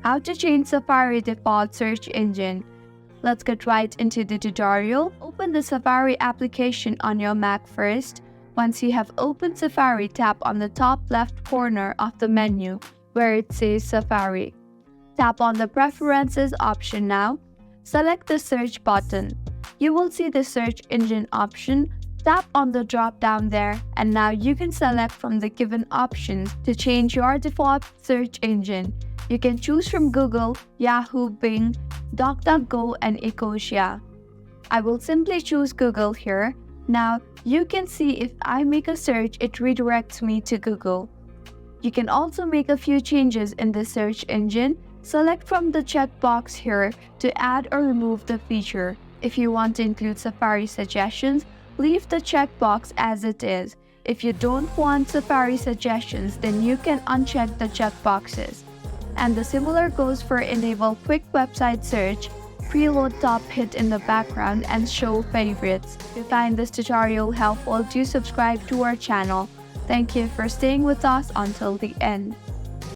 How to change Safari default search engine. Let's get right into the tutorial. Open the Safari application on your Mac first. Once you have opened Safari, tap on the top left corner of the menu where it says Safari. Tap on the Preferences option now. Select the Search button. You will see the Search Engine option. Tap on the drop down there, and now you can select from the given options to change your default search engine. You can choose from Google, Yahoo, Bing, DuckDuckGo, and Ecosia. I will simply choose Google here. Now, you can see if I make a search, it redirects me to Google. You can also make a few changes in the search engine. Select from the checkbox here to add or remove the feature. If you want to include Safari suggestions, leave the checkbox as it is. If you don't want Safari suggestions, then you can uncheck the checkboxes. And the similar goes for enable quick website search, preload top hit in the background, and show favorites. If you find this tutorial helpful, do subscribe to our channel. Thank you for staying with us until the end.